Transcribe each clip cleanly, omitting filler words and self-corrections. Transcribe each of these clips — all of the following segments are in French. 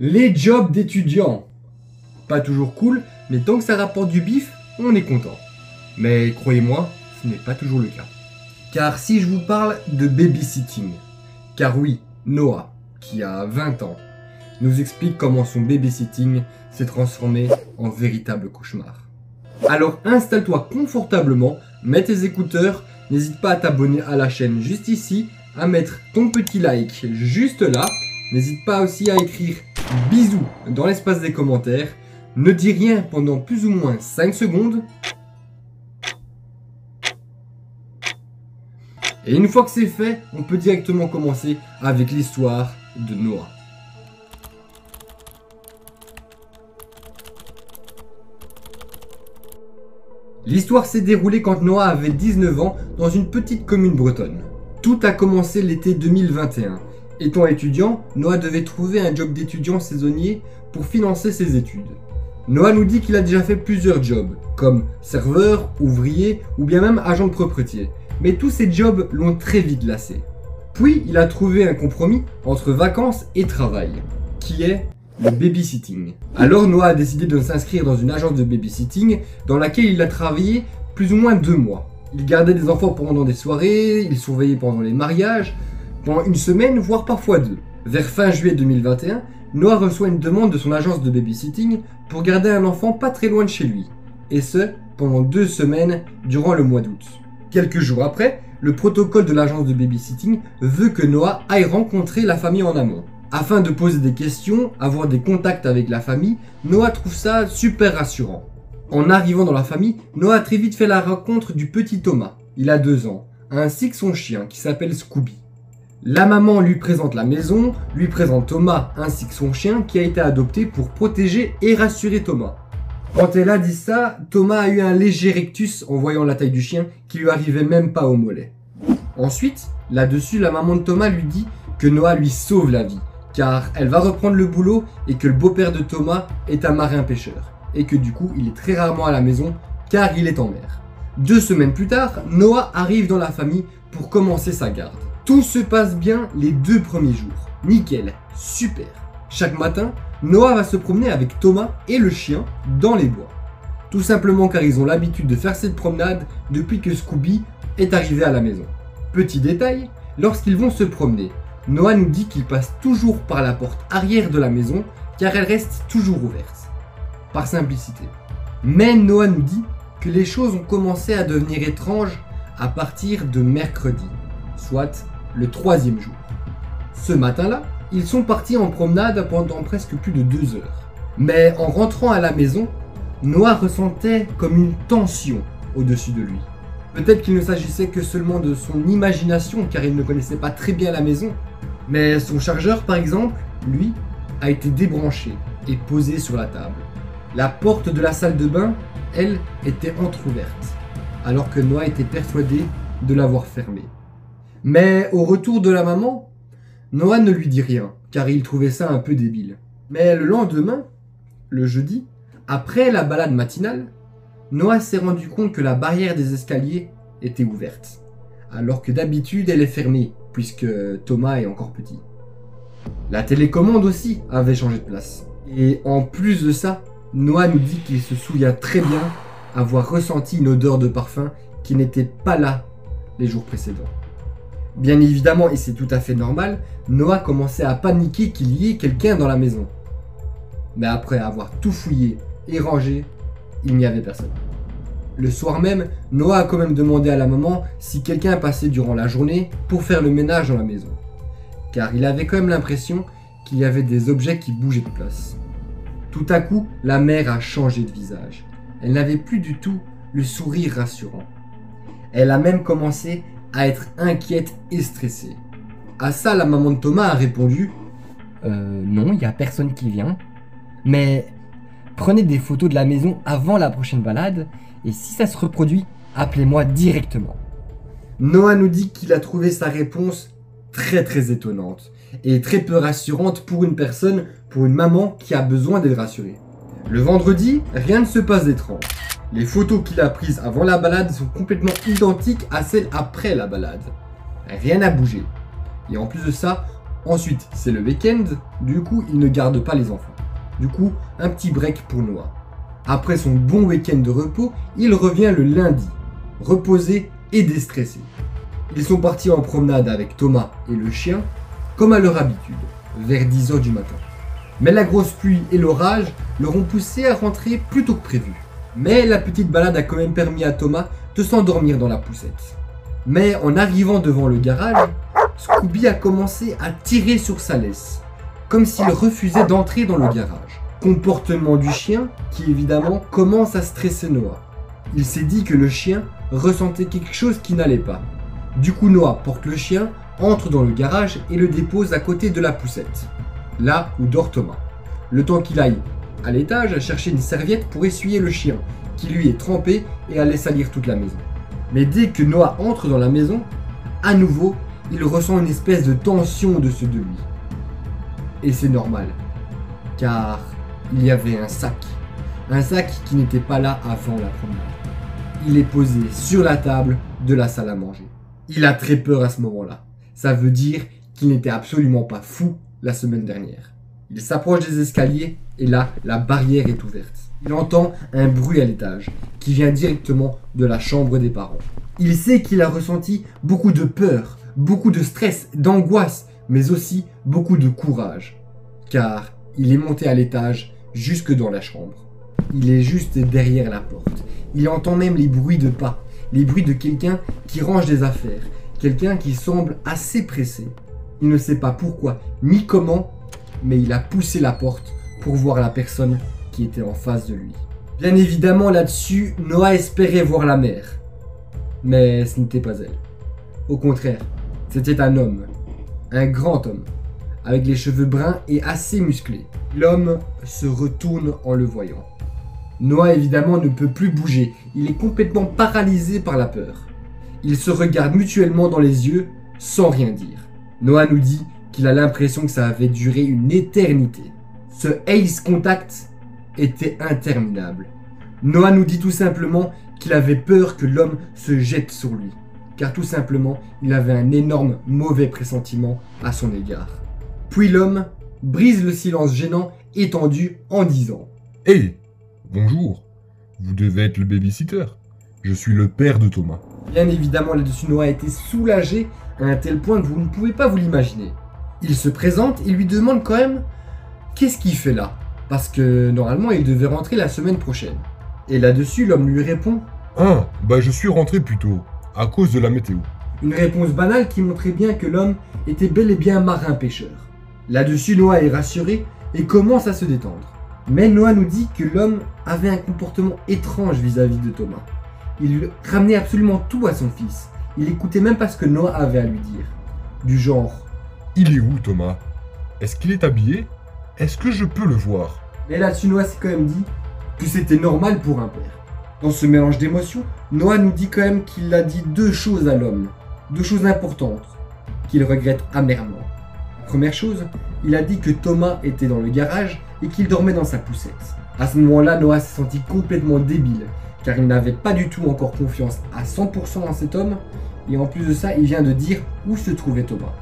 Les jobs d'étudiants. Pas toujours cool, mais tant que ça rapporte du bif, on est content. Mais croyez-moi, ce n'est pas toujours le cas. Car si je vous parle de babysitting, car oui, Noah, qui a 20 ans, nous explique comment son babysitting s'est transformé en véritable cauchemar. Alors installe-toi confortablement, mets tes écouteurs, n'hésite pas à t'abonner à la chaîne juste ici, à mettre ton petit like juste là, n'hésite pas aussi à écrire bisous dans l'espace des commentaires, ne dis rien pendant plus ou moins 5 secondes. Et une fois que c'est fait, on peut directement commencer avec l'histoire de Noah. L'histoire s'est déroulée quand Noah avait 19 ans dans une petite commune bretonne. Tout a commencé l'été 2021. Étant étudiant, Noah devait trouver un job d'étudiant saisonnier pour financer ses études. Noah nous dit qu'il a déjà fait plusieurs jobs, comme serveur, ouvrier ou bien même agent de propreté. Mais tous ces jobs l'ont très vite lassé. Puis il a trouvé un compromis entre vacances et travail, qui est le babysitting. Alors Noah a décidé de s'inscrire dans une agence de babysitting dans laquelle il a travaillé plus ou moins 2 mois. Il gardait des enfants pendant des soirées, il surveillait pendant les mariages, pendant une semaine, voire parfois 2. Vers fin juillet 2021, Noah reçoit une demande de son agence de babysitting pour garder un enfant pas très loin de chez lui. Et ce, pendant 2 semaines durant le mois d'août. Quelques jours après, le protocole de l'agence de babysitting veut que Noah aille rencontrer la famille en amont. Afin de poser des questions, avoir des contacts avec la famille, Noah trouve ça super rassurant. En arrivant dans la famille, Noah a très vite fait la rencontre du petit Thomas, il a 2 ans, ainsi que son chien qui s'appelle Scooby. La maman lui présente la maison, lui présente Thomas ainsi que son chien qui a été adopté pour protéger et rassurer Thomas. Quand elle a dit ça, Thomas a eu un léger rictus en voyant la taille du chien qui lui arrivait même pas au mollet. Ensuite, là-dessus, la maman de Thomas lui dit que Noah lui sauve la vie, car elle va reprendre le boulot et que le beau-père de Thomas est un marin-pêcheur, et que du coup il est très rarement à la maison car il est en mer. 2 semaines plus tard, Noah arrive dans la famille pour commencer sa garde. Tout se passe bien les 2 premiers jours. Nickel, super. Chaque matin, Noah va se promener avec Thomas et le chien dans les bois. Tout simplement car ils ont l'habitude de faire cette promenade depuis que Scooby est arrivé à la maison. Petit détail, lorsqu'ils vont se promener, Noah nous dit qu'il passe toujours par la porte arrière de la maison car elle reste toujours ouverte. Par simplicité. Mais Noah nous dit que les choses ont commencé à devenir étranges à partir de mercredi, soit le 3e jour. Ce matin-là, ils sont partis en promenade pendant presque plus de 2 heures. Mais en rentrant à la maison, Noah ressentait comme une tension au-dessus de lui. Peut-être qu'il ne s'agissait que seulement de son imagination car il ne connaissait pas très bien la maison. Mais son chargeur par exemple, lui, a été débranché et posé sur la table. La porte de la salle de bain, elle, était entrouverte, alors que Noah était persuadé de l'avoir fermée. Mais au retour de la maman, Noah ne lui dit rien, car il trouvait ça un peu débile. Mais le lendemain, le jeudi, après la balade matinale, Noah s'est rendu compte que la barrière des escaliers était ouverte, alors que d'habitude elle est fermée, puisque Thomas est encore petit. La télécommande aussi avait changé de place. Et en plus de ça, Noah nous dit qu'il se souvient très bien avoir ressenti une odeur de parfum qui n'était pas là les jours précédents. Bien évidemment, et c'est tout à fait normal, Noah commençait à paniquer qu'il y ait quelqu'un dans la maison. Mais après avoir tout fouillé et rangé, il n'y avait personne. Le soir même, Noah a quand même demandé à la maman si quelqu'un passait durant la journée pour faire le ménage dans la maison. Car il avait quand même l'impression qu'il y avait des objets qui bougeaient de place. Tout à coup, la mère a changé de visage. Elle n'avait plus du tout le sourire rassurant. Elle a même commencé à être inquiète et stressée. À ça, la maman de Thomas a répondu non, il n'y a personne qui vient. Mais prenez des photos de la maison avant la prochaine balade et si ça se reproduit, appelez-moi directement. Noah nous dit qu'il a trouvé sa réponse très étonnante et très peu rassurante pour une personne, pour une maman qui a besoin d'être rassurée. Le vendredi, rien ne se passe d'étrange. Les photos qu'il a prises avant la balade sont complètement identiques à celles après la balade. Rien n'a bougé. Et en plus de ça, Ensuite, c'est le week-end, du coup, il ne garde pas les enfants. Du coup, un petit break pour Noah. Après son bon week-end de repos, il revient le lundi, reposé et déstressé. Ils sont partis en promenade avec Thomas et le chien, comme à leur habitude, vers 10 h du matin. Mais la grosse pluie et l'orage leur ont poussé à rentrer plus tôt que prévu. Mais la petite balade a quand même permis à Thomas de s'endormir dans la poussette. Mais en arrivant devant le garage, Scooby a commencé à tirer sur sa laisse, comme s'il refusait d'entrer dans le garage. Comportement du chien qui évidemment commence à stresser Noah. Il s'est dit que le chien ressentait quelque chose qui n'allait pas. Du coup Noah porte le chien, entre dans le garage et le dépose à côté de la poussette, là où dort Thomas. Le temps qu'il aille à l'étage chercher une serviette pour essuyer le chien, qui lui est trempé et allait salir toute la maison. Mais dès que Noah entre dans la maison, à nouveau, il ressent une espèce de tension au-dessus de lui. Et c'est normal, car il y avait un sac qui n'était pas là avant la promenade. Il est posé sur la table de la salle à manger. Il a très peur à ce moment-là. Ça veut dire qu'il n'était absolument pas fou la semaine dernière. Il s'approche des escaliers et là, la barrière est ouverte. Il entend un bruit à l'étage qui vient directement de la chambre des parents. Il sait qu'il a ressenti beaucoup de peur, beaucoup de stress, d'angoisse, mais aussi beaucoup de courage. Car il est monté à l'étage jusque dans la chambre. Il est juste derrière la porte. Il entend même les bruits de pas, les bruits de quelqu'un qui range des affaires, quelqu'un qui semble assez pressé. Il ne sait pas pourquoi ni comment, mais il a poussé la porte pour voir la personne qui était en face de lui. Bien évidemment, là-dessus, Noah espérait voir la mère. Mais ce n'était pas elle. Au contraire, c'était un homme. Un grand homme. Avec les cheveux bruns et assez musclés. L'homme se retourne en le voyant. Noah évidemment ne peut plus bouger. Il est complètement paralysé par la peur. Ils se regardent mutuellement dans les yeux sans rien dire. Noah nous dit qu'il a l'impression que ça avait duré une éternité. Ce Ace Contact était interminable. Noah nous dit tout simplement qu'il avait peur que l'homme se jette sur lui, car tout simplement, il avait un énorme mauvais pressentiment à son égard. Puis l'homme brise le silence gênant étendu en disant « Hey, bonjour, vous devez être le babysitter. Je suis le père de Thomas. » Bien évidemment, là-dessus, Noah était soulagé à un tel point que vous ne pouvez pas vous l'imaginer. Il se présente et lui demande quand même qu'est-ce qu'il fait là, parce que normalement il devait rentrer la semaine prochaine. Et là-dessus, l'homme lui répond « Ah, bah je suis rentré plus tôt, à cause de la météo. » Une réponse banale qui montrait bien que l'homme était bel et bien marin-pêcheur. Là-dessus, Noah est rassuré et commence à se détendre. Mais Noah nous dit que l'homme avait un comportement étrange vis-à-vis de Thomas. Il lui ramenait absolument tout à son fils. Il écoutait même pas ce que Noah avait à lui dire. Du genre « Il est où Thomas? Est-ce qu'il est habillé? Est-ce que je peux le voir ?» Mais là-dessus, Noah s'est quand même dit que c'était normal pour un père. Dans ce mélange d'émotions, Noah nous dit quand même qu'il a dit deux choses à l'homme. Deux choses importantes qu'il regrette amèrement. Première chose, il a dit que Thomas était dans le garage et qu'il dormait dans sa poussette. À ce moment-là, Noah s'est senti complètement débile, car il n'avait pas du tout encore confiance à 100% en cet homme, et en plus de ça, il vient de dire où se trouvait Thomas.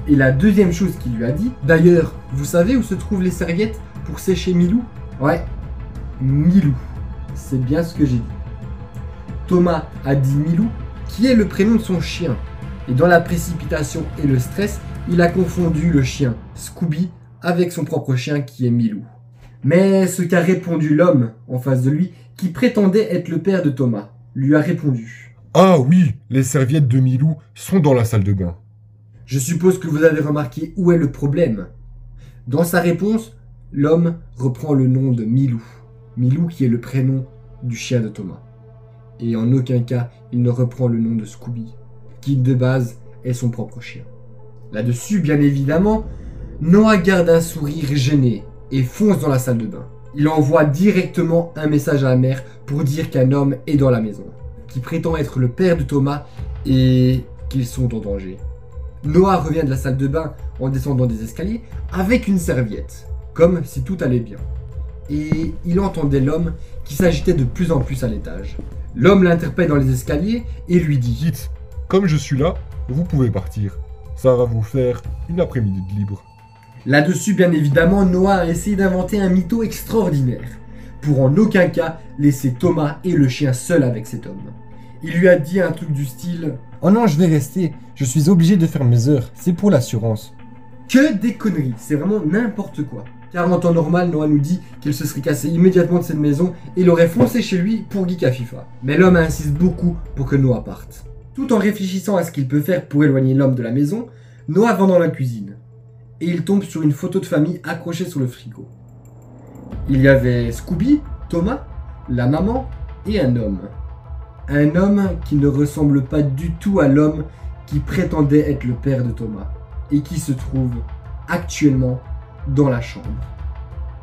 Et la deuxième chose qu'il lui a dit, d'ailleurs, vous savez où se trouvent les serviettes pour sécher Milou? Ouais, Milou, c'est bien ce que j'ai dit. Thomas a dit Milou, qui est le prénom de son chien, et dans la précipitation et le stress, il a confondu le chien Scooby avec son propre chien qui est Milou. Mais ce qu'a répondu l'homme en face de lui, qui prétendait être le père de Thomas, lui a répondu « Ah oui, les serviettes de Milou sont dans la salle de bain. » Je suppose que vous avez remarqué où est le problème. Dans sa réponse, l'homme reprend le nom de Milou. Milou qui est le prénom du chien de Thomas. Et en aucun cas, il ne reprend le nom de Scooby, qui de base est son propre chien. Là-dessus, bien évidemment, Noah garde un sourire gêné et fonce dans la salle de bain. Il envoie directement un message à la mère pour dire qu'un homme est dans la maison, qui prétend être le père de Thomas et qu'ils sont en danger. Noah revient de la salle de bain en descendant des escaliers avec une serviette, comme si tout allait bien. Et il entendait l'homme qui s'agitait de plus en plus à l'étage. L'homme l'interpelle dans les escaliers et lui dit « Dites, comme je suis là, vous pouvez partir. Ça va vous faire une après-midi de libre. Là-dessus, bien évidemment, Noah a essayé d'inventer un mytho extraordinaire, pour en aucun cas laisser Thomas et le chien seuls avec cet homme. Il lui a dit un truc du style « Oh non, je vais rester, je suis obligé de faire mes heures, c'est pour l'assurance. » Que des conneries, c'est vraiment n'importe quoi. Car en temps normal, Noah nous dit qu'il se serait cassé immédiatement de cette maison et il aurait foncé chez lui pour geek à FIFA. Mais l'homme insiste beaucoup pour que Noah parte. Tout en réfléchissant à ce qu'il peut faire pour éloigner l'homme de la maison, Noah va dans la cuisine. Et il tombe sur une photo de famille accrochée sur le frigo. Il y avait Scooby, Thomas, la maman et un homme. Un homme qui ne ressemble pas du tout à l'homme qui prétendait être le père de Thomas et qui se trouve actuellement dans la chambre.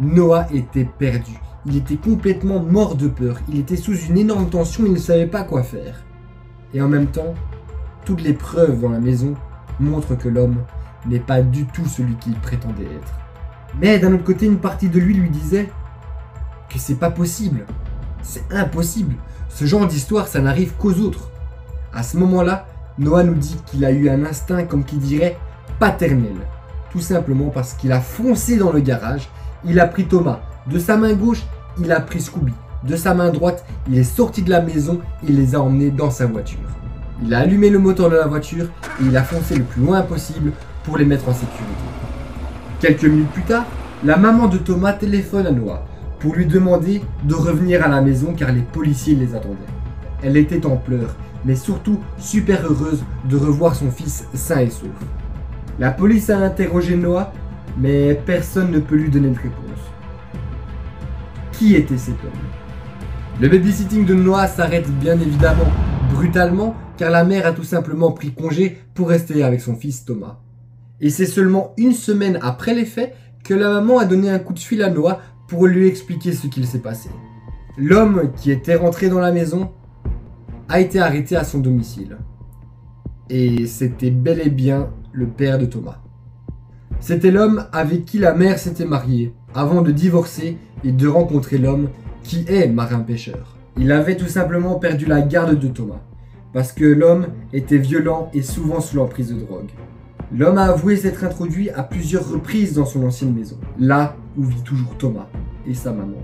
Noah était perdu. Il était complètement mort de peur. Il était sous une énorme tension, il ne savait pas quoi faire. Et en même temps, toutes les preuves dans la maison montrent que l'homme n'est pas du tout celui qu'il prétendait être. Mais d'un autre côté, une partie de lui disait que c'est pas possible. C'est impossible. Ce genre d'histoire, ça n'arrive qu'aux autres. À ce moment-là, Noah nous dit qu'il a eu un instinct, comme qui dirait, paternel. Tout simplement parce qu'il a foncé dans le garage, il a pris Thomas. De sa main gauche, il a pris Scooby. De sa main droite, il est sorti de la maison et il les a emmenés dans sa voiture. Il a allumé le moteur de la voiture et il a foncé le plus loin possible pour les mettre en sécurité. Quelques minutes plus tard, la maman de Thomas téléphone à Noah pour lui demander de revenir à la maison car les policiers les attendaient. Elle était en pleurs, mais surtout super heureuse de revoir son fils sain et sauf. La police a interrogé Noah, mais personne ne peut lui donner de réponse. Qui était cet homme? Le babysitting de Noah s'arrête bien évidemment brutalement car la mère a tout simplement pris congé pour rester avec son fils Thomas. Et c'est seulement une semaine après les faits que la maman a donné un coup de fil à Noah pour lui expliquer ce qu'il s'est passé. L'homme qui était rentré dans la maison a été arrêté à son domicile. Et c'était bel et bien le père de Thomas. C'était l'homme avec qui la mère s'était mariée avant de divorcer et de rencontrer l'homme qui est marin-pêcheur. Il avait tout simplement perdu la garde de Thomas parce que l'homme était violent et souvent sous l'emprise de drogue. L'homme a avoué s'être introduit à plusieurs reprises dans son ancienne maison, là où vit toujours Thomas et sa maman.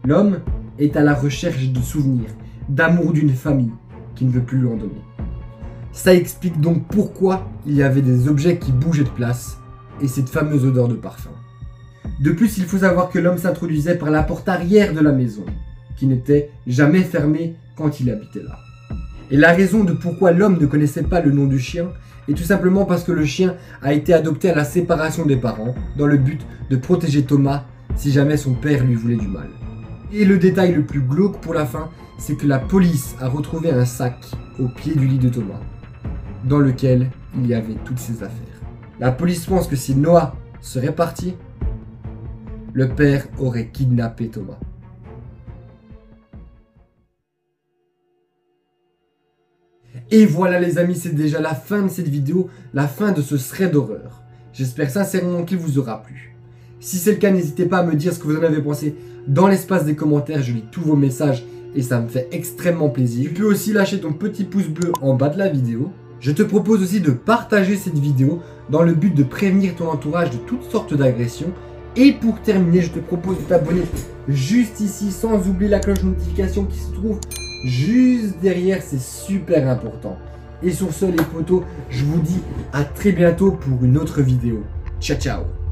L'homme est à la recherche de souvenirs, d'amour d'une famille qui ne veut plus lui en donner. Ça explique donc pourquoi il y avait des objets qui bougeaient de place et cette fameuse odeur de parfum. De plus, il faut savoir que l'homme s'introduisait par la porte arrière de la maison, qui n'était jamais fermée quand il habitait là. Et la raison de pourquoi l'homme ne connaissait pas le nom du chien est tout simplement parce que le chien a été adopté à la séparation des parents dans le but de protéger Thomas si jamais son père lui voulait du mal. Et le détail le plus glauque pour la fin, c'est que la police a retrouvé un sac au pied du lit de Thomas, dans lequel il y avait toutes ses affaires. La police pense que si Noah serait parti, le père aurait kidnappé Thomas. Et voilà les amis, c'est déjà la fin de cette vidéo, la fin de ce thread d'horreur. J'espère sincèrement qu'il vous aura plu. Si c'est le cas, n'hésitez pas à me dire ce que vous en avez pensé dans l'espace des commentaires, je lis tous vos messages et ça me fait extrêmement plaisir. Tu peux aussi lâcher ton petit pouce bleu en bas de la vidéo. Je te propose aussi de partager cette vidéo dans le but de prévenir ton entourage de toutes sortes d'agressions. Et pour terminer, je te propose de t'abonner juste ici sans oublier la cloche de notification qui se trouve juste derrière, c'est super important. Et sur ce les potos, je vous dis à très bientôt pour une autre vidéo. Ciao ciao.